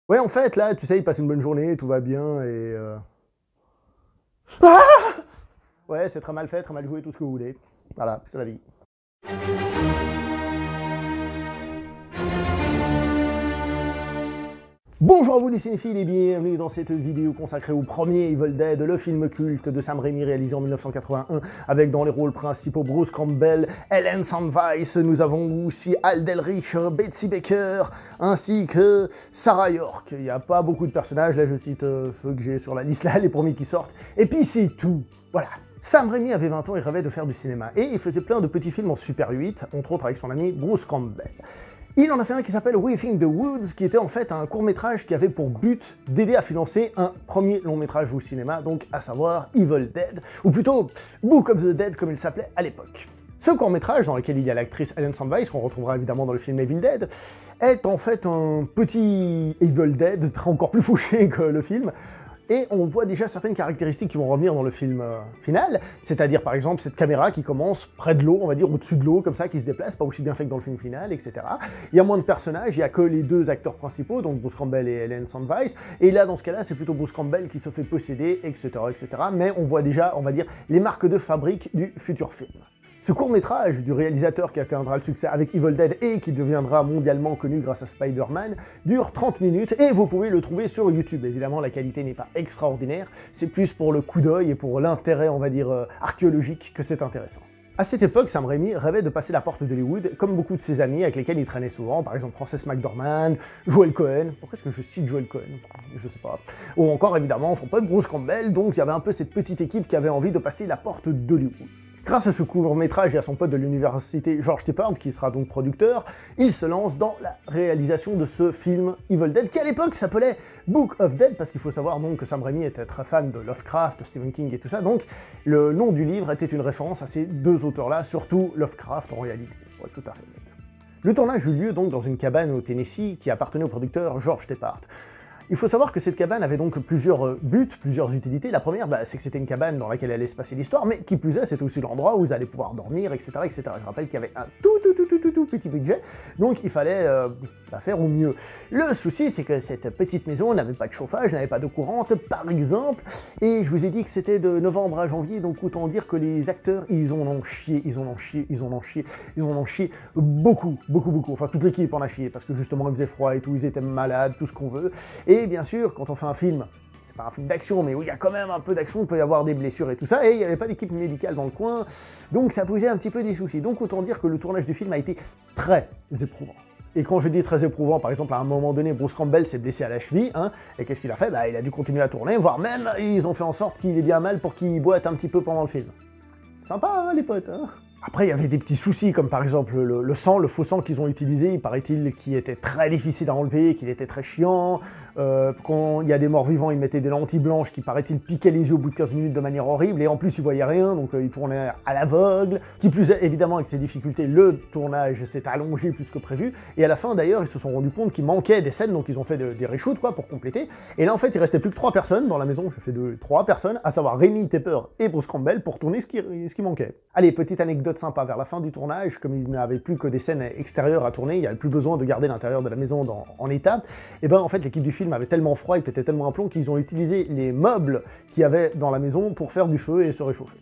Ouais, en fait, là, tu sais, il passe une bonne journée, tout va bien, et... Ah ouais, c'est très mal fait, très mal joué, tout ce que vous voulez. Voilà, c'est la vie. Bonjour à vous les cinéphiles et bienvenue dans cette vidéo consacrée au premier Evil Dead, le film culte de Sam Raimi réalisé en 1981 avec dans les rôles principaux Bruce Campbell, Helen Sandweiss, nous avons aussi Al Delrich, Betsy Baker ainsi que Sarah York. Il n'y a pas beaucoup de personnages, là je cite ceux que j'ai sur la liste là, les premiers qui sortent, et puis c'est tout, voilà. Sam Raimi avait 20 ans et rêvait de faire du cinéma, et il faisait plein de petits films en Super 8, entre autres avec son ami Bruce Campbell. Il en a fait un qui s'appelle Within the Woods, qui était en fait un court-métrage qui avait pour but d'aider à financer un premier long-métrage au cinéma, donc à savoir Evil Dead, ou plutôt Book of the Dead comme il s'appelait à l'époque. Ce court-métrage, dans lequel il y a l'actrice Helen Sandweiss, qu'on retrouvera évidemment dans le film Evil Dead, est en fait un petit Evil Dead, encore plus fauché que le film, et on voit déjà certaines caractéristiques qui vont revenir dans le film final, c'est-à-dire par exemple cette caméra qui commence près de l'eau, on va dire au-dessus de l'eau, comme ça, qui se déplace, pas aussi bien fait que dans le film final, etc. Il y a moins de personnages, il n'y a que les deux acteurs principaux, donc Bruce Campbell et Helen Sandweiss, et là, dans ce cas-là, c'est plutôt Bruce Campbell qui se fait posséder, etc., etc. Mais on voit déjà, on va dire, les marques de fabrique du futur film. Ce court-métrage du réalisateur qui atteindra le succès avec Evil Dead et qui deviendra mondialement connu grâce à Spider-Man dure 30 minutes et vous pouvez le trouver sur YouTube. Évidemment, la qualité n'est pas extraordinaire, c'est plus pour le coup d'œil et pour l'intérêt, on va dire, archéologique que c'est intéressant. À cette époque, Sam Raimi rêvait de passer la porte d'Hollywood, comme beaucoup de ses amis avec lesquels il traînait souvent, par exemple Frances McDormand, Joel Cohen, pourquoi est-ce que je cite Joel Cohen? Je sais pas. Ou encore évidemment son pote Bruce Campbell, donc il y avait un peu cette petite équipe qui avait envie de passer la porte d'Hollywood. Grâce à ce court-métrage et à son pote de l'université George Tappert, qui sera donc producteur, il se lance dans la réalisation de ce film Evil Dead, qui à l'époque s'appelait Book of Dead, parce qu'il faut savoir donc que Sam Raimi était très fan de Lovecraft, de Stephen King et tout ça, donc le nom du livre était une référence à ces deux auteurs-là, surtout Lovecraft en réalité, pour être tout à fait honnête. Le tournage eut lieu donc dans une cabane au Tennessee qui appartenait au producteur George Tappert. Il faut savoir que cette cabane avait donc plusieurs buts, plusieurs utilités. La première, c'est que c'était une cabane dans laquelle allait se passer l'histoire, mais qui plus est, c'était aussi l'endroit où vous allez pouvoir dormir, etc., etc. Je rappelle qu'il y avait un tout petit budget, donc il fallait faire au mieux. Le souci, c'est que cette petite maison n'avait pas de chauffage, n'avait pas d'eau courante, par exemple, et je vous ai dit que c'était de novembre à janvier, donc autant dire que les acteurs, ils en ont chié beaucoup. Enfin, toute l'équipe en a chié, parce que justement, il faisait froid et tout, ils étaient malades, tout ce qu'on veut. Et bien sûr, quand on fait un film, c'est pas un film d'action, mais où il y a quand même un peu d'action, il peut y avoir des blessures et tout ça, et il n'y avait pas d'équipe médicale dans le coin, donc ça posait un petit peu des soucis. Donc autant dire que le tournage du film a été très éprouvant. Et quand je dis très éprouvant, par exemple, à un moment donné, Bruce Campbell s'est blessé à la cheville, et qu'est-ce qu'il a fait? Il a dû continuer à tourner, voire même, ils ont fait en sorte qu'il ait bien mal pour qu'il boite un petit peu pendant le film. Sympa, hein, les potes, hein? Après, il y avait des petits soucis, comme par exemple le sang, le faux sang qu'ils ont utilisé, il paraît-il qu'il était très difficile à enlever, qu'il était très chiant. Quand il y a des morts vivants, ils mettaient des lentilles blanches qui, paraît-il, piquaient les yeux au bout de 15 minutes de manière horrible, et en plus, ils voyaient rien, donc ils tournaient à l'aveugle. Qui plus est, évidemment, avec ces difficultés, le tournage s'est allongé plus que prévu, et à la fin, d'ailleurs, ils se sont rendus compte qu'il manquait des scènes, donc ils ont fait des reshoots, quoi, pour compléter. Et là, en fait, il restait plus que 3 personnes dans la maison, je fais 3 personnes, à savoir Raimi, Tappert et Bruce Campbell, pour tourner ce qui manquait. Allez, petite anecdote sympa, vers la fin du tournage, comme il n'avait plus que des scènes extérieures à tourner, il n'y avait plus besoin de garder l'intérieur de la maison en état, et en fait l'équipe du film avait tellement froid, il pétait tellement un plomb qu'ils ont utilisé les meubles qu'il y avait dans la maison pour faire du feu et se réchauffer.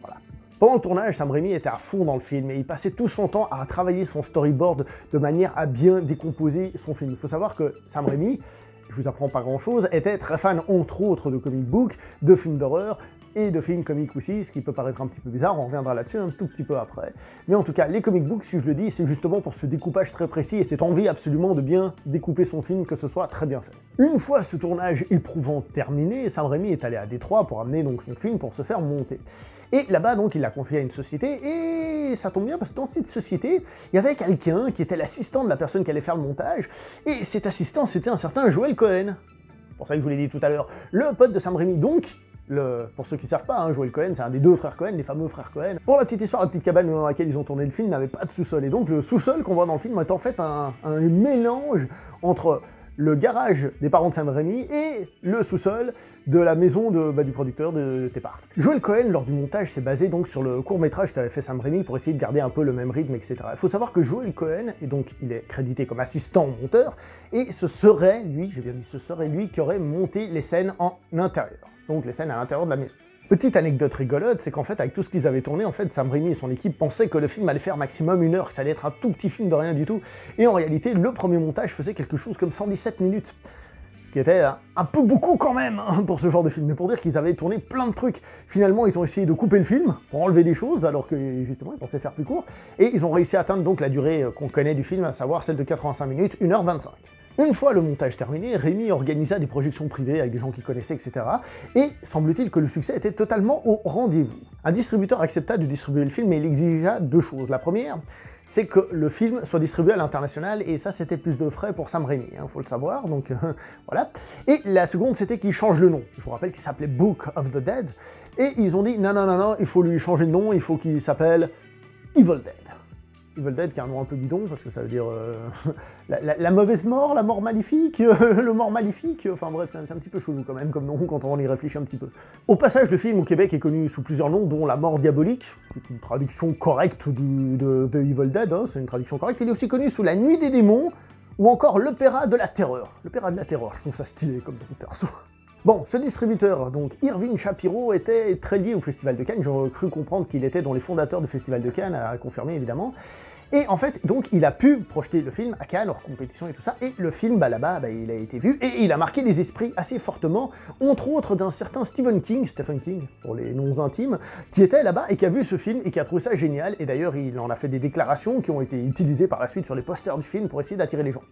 Voilà. Pendant le tournage, Sam Raimi était à fond dans le film et il passait tout son temps à travailler son storyboard de manière à bien décomposer son film. Il faut savoir que Sam Raimi, je vous apprends pas grand chose, était très fan entre autres de comic books, de films d'horreur, et de films comiques aussi, ce qui peut paraître un petit peu bizarre, on reviendra là-dessus un tout petit peu après. Mais en tout cas, les comic books, si je le dis, c'est justement pour ce découpage très précis et cette envie absolument de bien découper son film, que ce soit très bien fait. Une fois ce tournage éprouvant terminé, Sam Raimi est allé à Détroit pour amener donc son film pour se faire monter. Et là-bas, donc, il l'a confié à une société, et ça tombe bien parce que dans cette société, il y avait quelqu'un qui était l'assistant de la personne qui allait faire le montage, et cet assistant, c'était un certain Joel Cohen. C'est pour ça que je vous l'ai dit tout à l'heure, le pote de Sam Raimi, donc, pour ceux qui ne savent pas, Joel Cohen, c'est un des deux frères Cohen, les fameux frères Cohen. Pour la petite histoire, la petite cabane dans laquelle ils ont tourné le film n'avait pas de sous-sol, et donc le sous-sol qu'on voit dans le film est en fait un mélange entre le garage des parents de Sam Raimi et le sous-sol de la maison du producteur de Tepart. Joel Cohen, lors du montage, s'est basé donc sur le court-métrage qu'avait fait Sam Raimi pour essayer de garder un peu le même rythme, etc. Il faut savoir que Joel Cohen, et donc il est crédité comme assistant monteur, et ce serait lui, j'ai bien dit ce serait lui, qui aurait monté les scènes en intérieur, donc les scènes à l'intérieur de la maison. Petite anecdote rigolote, c'est qu'en fait, avec tout ce qu'ils avaient tourné, en fait, Sam Raimi et son équipe pensaient que le film allait faire maximum 1 heure, que ça allait être un tout petit film de rien du tout, et en réalité, le premier montage faisait quelque chose comme 117 minutes. Ce qui était un peu beaucoup quand même hein, pour ce genre de film, mais pour dire qu'ils avaient tourné plein de trucs. Finalement, ils ont essayé de couper le film pour enlever des choses, alors que justement, ils pensaient faire plus court, et ils ont réussi à atteindre donc la durée qu'on connaît du film, à savoir celle de 85 minutes, 1h25. Une fois le montage terminé, Raimi organisa des projections privées avec des gens qu'il connaissait, etc. Et semble-t-il que le succès était totalement au rendez-vous. Un distributeur accepta de distribuer le film, mais il exigea 2 choses. La première, c'est que le film soit distribué à l'international, et ça c'était plus de frais pour Sam Raimi, faut le savoir, donc voilà. Et la seconde, c'était qu'il change le nom. Je vous rappelle qu'il s'appelait Book of the Dead, et ils ont dit non, non, non, non, il faut lui changer de nom, il faut qu'il s'appelle Evil Dead. Evil Dead, qui est un nom un peu bidon, parce que ça veut dire la mauvaise mort, la mort maléfique, le mort maléfique, enfin bref, c'est un petit peu chelou quand même comme nom quand on y réfléchit un petit peu. Au passage, le film au Québec est connu sous plusieurs noms, dont La Mort Diabolique, qui est une traduction correcte de Evil Dead, hein, c'est une traduction correcte. Il est aussi connu sous La Nuit des démons, ou encore L'Opéra de la Terreur. L'Opéra de la Terreur, je trouve ça stylé comme nom perso. Bon, ce distributeur, donc Irving Shapiro, était très lié au Festival de Cannes. J'ai cru comprendre qu'il était dans les fondateurs du Festival de Cannes, à confirmer évidemment. Et en fait, donc, il a pu projeter le film à Cannes, hors compétition et tout ça, et le film, là-bas, il a été vu, et il a marqué les esprits assez fortement, entre autres d'un certain Stephen King, pour les noms intimes, qui était là-bas et qui a vu ce film et qui a trouvé ça génial, et d'ailleurs, il en a fait des déclarations qui ont été utilisées par la suite sur les posters du film pour essayer d'attirer les gens.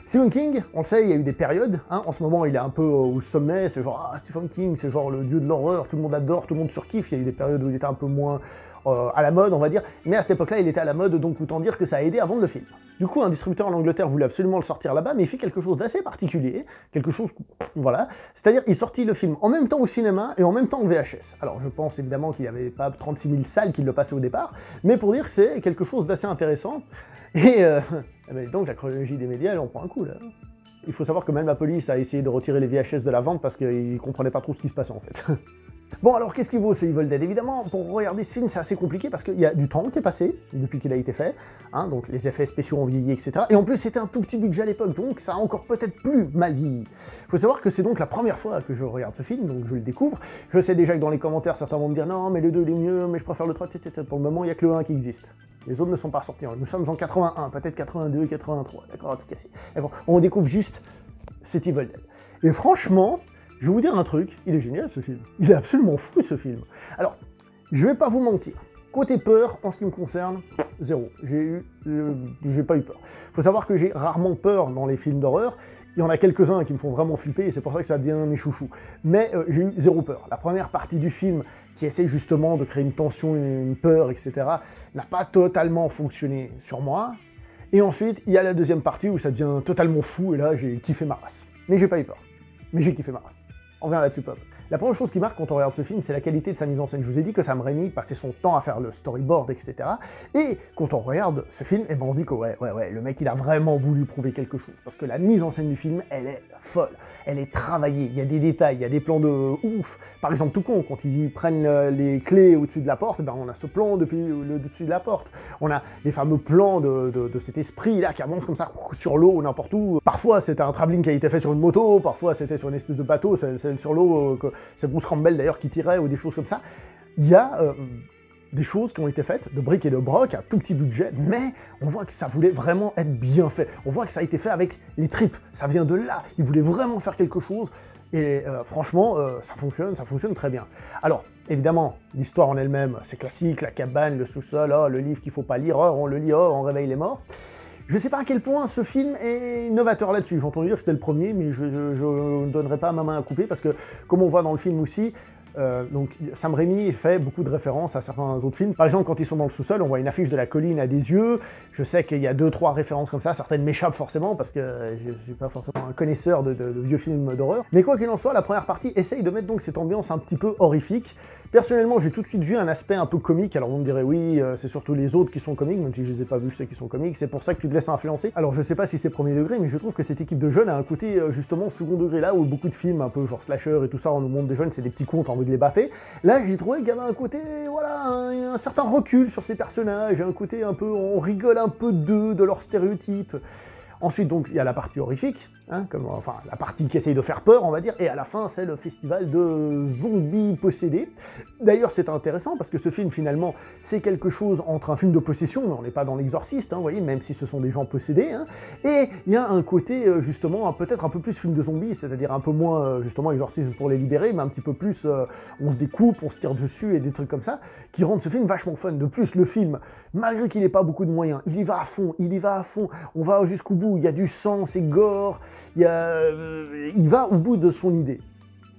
Stephen King, on le sait, il y a eu des périodes, hein, en ce moment il est un peu au sommet, c'est genre « Ah, Stephen King, c'est genre le dieu de l'horreur, tout le monde adore, tout le monde surkiffe », il y a eu des périodes où il était un peu moins à la mode, on va dire, mais à cette époque-là, il était à la mode, donc autant dire que ça a aidé à vendre le film. Du coup, un distributeur en Angleterre voulait absolument le sortir là-bas, mais il fait quelque chose d'assez particulier, quelque chose, voilà, c'est-à-dire il sortit le film en même temps au cinéma et en même temps en VHS. Alors je pense évidemment qu'il n'y avait pas 36 000 salles qui le passaient au départ, mais pour dire que c'est quelque chose d'assez intéressant, et donc la chronologie des médias, elle en prend un coup, là. Il faut savoir que même la police a essayé de retirer les VHS de la vente parce qu'ils comprenaient pas trop ce qui se passait en fait. Bon, alors qu'est-ce qu'il vaut ce Evil Dead? Évidemment, pour regarder ce film, c'est assez compliqué parce qu'il y a du temps qui est passé depuis qu'il a été fait, hein, donc les effets spéciaux ont vieilli, etc. Et en plus, c'était un tout petit budget à l'époque, donc ça a encore peut-être plus mal vieilli. Il faut savoir que c'est donc la première fois que je regarde ce film, donc je le découvre. Je sais déjà que dans les commentaires, certains vont me dire « Non, mais le 2 il est mieux, mais je préfère le 3, pour le moment, il n'y a que le 1 qui existe. » Les autres ne sont pas sortis. Nous sommes en 81, peut-être 82, 83, d'accord, tout cassé. D'accord, on découvre juste cet Evil Dead. Et franchement, je vais vous dire un truc, il est génial ce film. Il est absolument fou ce film. Alors, je vais pas vous mentir. Côté peur, en ce qui me concerne, zéro. J'ai pas eu peur. Faut savoir que j'ai rarement peur dans les films d'horreur. Il y en a quelques-uns qui me font vraiment flipper et c'est pour ça que ça devient mes chouchous. Mais j'ai eu zéro peur. La première partie du film, qui essaie justement de créer une tension, une peur, etc., n'a pas totalement fonctionné sur moi. Et ensuite, il y a la deuxième partie où ça devient totalement fou et là, j'ai kiffé ma race. Mais j'ai pas eu peur. Mais j'ai kiffé ma race. On revient là-dessus, Pop. La première chose qui marque quand on regarde ce film, c'est la qualité de sa mise en scène. Je vous ai dit que Sam Raimi passait son temps à faire le storyboard, etc. Et quand on regarde ce film, eh ben on se dit que ouais, le mec il a vraiment voulu prouver quelque chose. Parce que la mise en scène du film, elle est folle. Elle est travaillée, il y a des détails, il y a des plans de ouf. Par exemple, tout con, quand ils prennent les clés au-dessus de la porte, ben on a ce plan depuis le dessus de la porte. On a les fameux plans de cet esprit-là qui avance comme ça, sur l'eau ou n'importe où. Parfois, c'était un travelling qui a été fait sur une moto, parfois c'était sur une espèce de bateau, c'est sur l'eau, c'est Bruce Campbell d'ailleurs qui tirait, ou des choses comme ça. Il y a des choses qui ont été faites de briques et de broc, à tout petit budget, mais on voit que ça voulait vraiment être bien fait. On voit que ça a été fait avec les tripes, ça vient de là. Ils voulaient vraiment faire quelque chose, et franchement, ça fonctionne très bien. Alors, évidemment, l'histoire en elle-même, c'est classique, la cabane, le sous-sol, oh, le livre qu'il faut pas lire, oh, on le lit, oh, on réveille les morts. Je sais pas à quel point ce film est novateur là-dessus. J'ai entendu dire que c'était le premier, mais je ne donnerai pas ma main à couper, parce que, comme on voit dans le film aussi, donc Sam Raimi fait beaucoup de références à certains autres films. Par exemple, quand ils sont dans le sous-sol, on voit une affiche de La Colline à des yeux. Je sais qu'il y a 2-3 références comme ça, certaines m'échappent forcément, parce que je suis pas forcément un connaisseur de vieux films d'horreur. Mais quoi qu'il en soit, la première partie essaye de mettre donc cette ambiance un petit peu horrifique, Personnellement, j'ai tout de suite vu un aspect un peu comique. Alors vous me direz, oui, c'est surtout les autres qui sont comiques, même si je les ai pas vus, je sais qu'ils sont comiques, c'est pour ça que tu te laisses influencer. Alors je sais pas si c'est premier degré, mais je trouve que cette équipe de jeunes a un côté justement second degré, là où beaucoup de films un peu genre slasher et tout ça, on nous montre des jeunes, c'est des petits contes, envie de les baffer. Là, j'ai trouvé qu'il y avait un côté, voilà, un certain recul sur ces personnages, un côté un peu, on rigole un peu d'eux, de leurs stéréotypes. Ensuite, donc, il y a la partie horrifique, hein, enfin, la partie qui essaye de faire peur, on va dire, et à la fin, c'est le festival de zombies possédés. D'ailleurs, c'est intéressant, parce que ce film, finalement, c'est quelque chose entre un film de possession, mais on n'est pas dans l'exorciste, hein, vous voyez, même si ce sont des gens possédés, hein, et il y a un côté, justement, peut-être un peu plus film de zombies, c'est-à-dire un peu moins, justement, exorcisme pour les libérer, mais un petit peu plus, on se découpe, on se tire dessus, et des trucs comme ça, qui rendent ce film vachement fun. De plus, le film, malgré qu'il n'ait pas beaucoup de moyens, il y va à fond, on va jusqu'au bout, il y a du sang, c'est gore, il va au bout de son idée.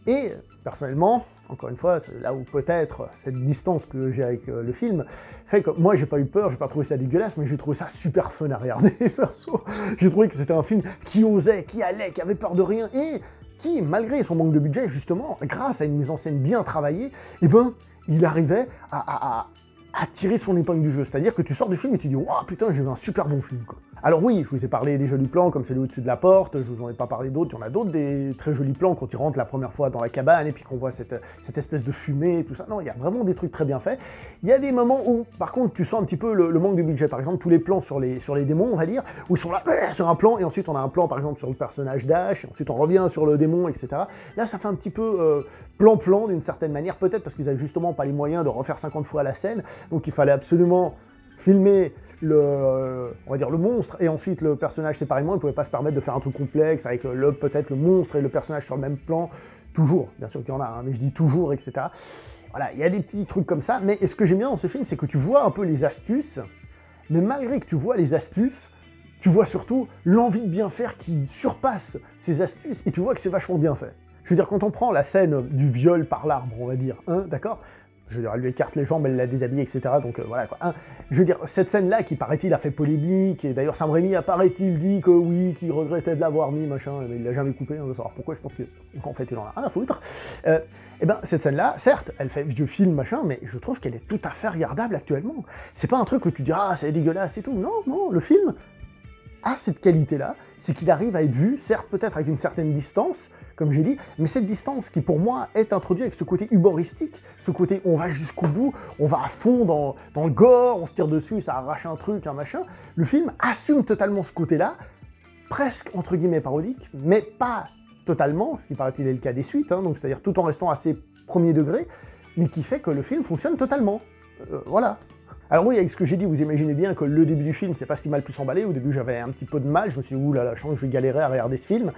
Et, personnellement, encore une fois, c'est là où peut-être cette distance que j'ai avec le film fait que moi j'ai pas eu peur, j'ai pas trouvé ça dégueulasse, mais j'ai trouvé ça super fun à regarder, perso. J'ai trouvé que c'était un film qui osait, qui allait, qui avait peur de rien, et qui, malgré son manque de budget, justement, grâce à une mise en scène bien travaillée, eh ben, il arrivait à tirer son épingle du jeu. C'est-à-dire que tu sors du film et tu dis « Waouh, putain, j'ai vu un super bon film, quoi ». Alors oui, je vous ai parlé des jolis plans, comme celui au-dessus de la porte, je vous en ai pas parlé d'autres, il y en a d'autres, des très jolis plans quand il rentre la première fois dans la cabane, et puis qu'on voit cette espèce de fumée et tout ça. Non, il y a vraiment des trucs très bien faits. Il y a des moments où, par contre, tu sens un petit peu le manque de budget. Par exemple, tous les plans sur les démons, on va dire, où ils sont là, sur un plan, et ensuite on a un plan, par exemple, sur le personnage d'Ash, et ensuite on revient sur le démon, etc. Là, ça fait un petit peu plan-plan, d'une certaine manière, peut-être parce qu'ils avaient justement pas les moyens de refaire 50 fois la scène, donc il fallait absolument filmer on va dire le monstre, et ensuite le personnage séparément. Ils ne pouvaient pas se permettre de faire un truc complexe avec peut-être le monstre et le personnage sur le même plan, toujours, bien sûr qu'il y en a, hein, mais je dis toujours, etc. Voilà, il y a des petits trucs comme ça, mais ce que j'aime bien dans ce film, c'est que tu vois un peu les astuces, mais malgré que tu vois les astuces, tu vois surtout l'envie de bien faire qui surpasse ces astuces, et tu vois que c'est vachement bien fait. Je veux dire, quand on prend la scène du viol par l'arbre, on va dire, hein, d'accord ? Je veux dire, elle lui écarte les jambes, elle l'a déshabillée, etc. Donc voilà quoi. Hein. Je veux dire, cette scène-là qui, paraît-il, a fait polémique, et d'ailleurs Sam Raimi a, paraît-il, dit que oui, qu'il regrettait de l'avoir mis, machin, mais il l'a jamais coupé, on veut savoir pourquoi, je pense qu'en fait il en a rien à foutre. Et ben cette scène-là, certes, elle fait vieux film, machin, mais je trouve qu'elle est tout à fait regardable actuellement. C'est pas un truc où tu dis, ah, c'est dégueulasse et tout. Non, non, le film a cette qualité-là, c'est qu'il arrive à être vu, certes peut-être avec une certaine distance, comme j'ai dit, mais cette distance qui pour moi est introduite avec ce côté humoristique, ce côté on va jusqu'au bout, on va à fond dans le gore, on se tire dessus, ça arrache un truc, un machin. Le film assume totalement ce côté-là, presque entre guillemets parodique, mais pas totalement, ce qui paraît-il est le cas des suites, hein, donc c'est-à-dire tout en restant assez premier degré, mais qui fait que le film fonctionne totalement. Voilà. Alors oui, avec ce que j'ai dit, vous imaginez bien que le début du film, c'est pas ce qui m'a le plus emballé. Au début, j'avais un petit peu de mal, je me suis dit, ouh là là, je vais galérer à regarder ce film.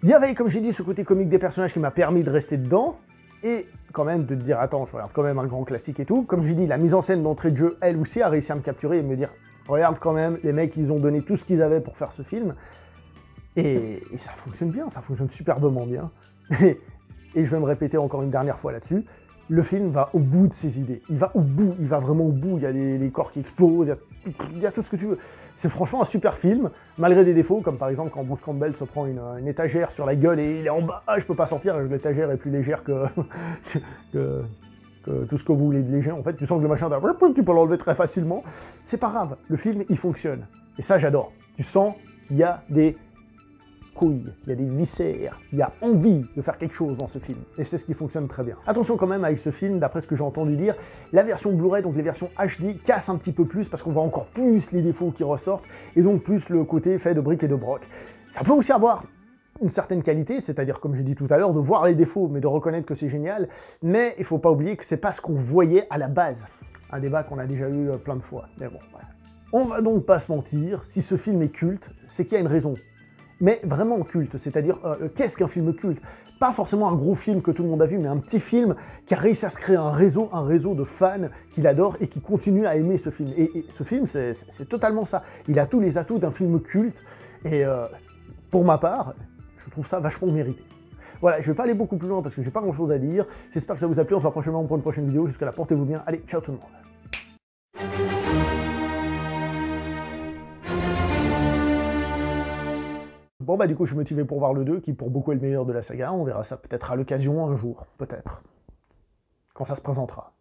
Il y avait, comme j'ai dit, ce côté comique des personnages qui m'a permis de rester dedans, et quand même de te dire, attends, je regarde quand même un grand classique et tout. Comme j'ai dit, la mise en scène d'entrée de jeu, elle aussi, a réussi à me capturer et me dire, regarde quand même, les mecs, ils ont donné tout ce qu'ils avaient pour faire ce film, et ça fonctionne bien, ça fonctionne superbement bien. Et je vais me répéter encore une dernière fois là-dessus, le film va au bout de ses idées. Il va au bout, il va vraiment au bout. Il y a les corps qui explosent, il y a tout ce que tu veux. C'est franchement un super film, malgré des défauts, comme par exemple quand Bruce Campbell se prend une étagère sur la gueule et il est en bas, je peux pas sortir, l'étagère est plus légère que tout ce que vous voulez de léger. En fait, tu sens que le machin, tu peux l'enlever très facilement. C'est pas grave, le film, il fonctionne. Et ça, j'adore. Tu sens qu'il y a des couilles, il y a des viscères, il y a envie de faire quelque chose dans ce film, et c'est ce qui fonctionne très bien. Attention quand même avec ce film, d'après ce que j'ai entendu dire, la version Blu-ray, donc les versions HD, casse un petit peu plus, parce qu'on voit encore plus les défauts qui ressortent, et donc plus le côté fait de briques et de broc. Ça peut aussi avoir une certaine qualité, c'est-à-dire, comme j'ai dit tout à l'heure, de voir les défauts, mais de reconnaître que c'est génial, mais il faut pas oublier que c'est pas ce qu'on voyait à la base. Un débat qu'on a déjà eu plein de fois, mais bon, voilà. On va donc pas se mentir, si ce film est culte, c'est qu'il y a une raison. Mais vraiment culte, c'est-à-dire, qu'est-ce qu'un film culte? Pas forcément un gros film que tout le monde a vu, mais un petit film qui a réussi à se créer un réseau de fans qui l'adorent et qui continuent à aimer ce film. Et ce film, c'est totalement ça. Il a tous les atouts d'un film culte, et pour ma part, je trouve ça vachement mérité. Voilà, je vais pas aller beaucoup plus loin parce que j'ai pas grand-chose à dire. J'espère que ça vous a plu, on se voit prochainement pour une prochaine vidéo. Jusqu'à là, portez-vous bien. Allez, ciao tout le monde. Bon bah du coup je suis motivé pour voir le 2, qui pour beaucoup est le meilleur de la saga, on verra ça peut-être à l'occasion un jour, peut-être. quand ça se présentera.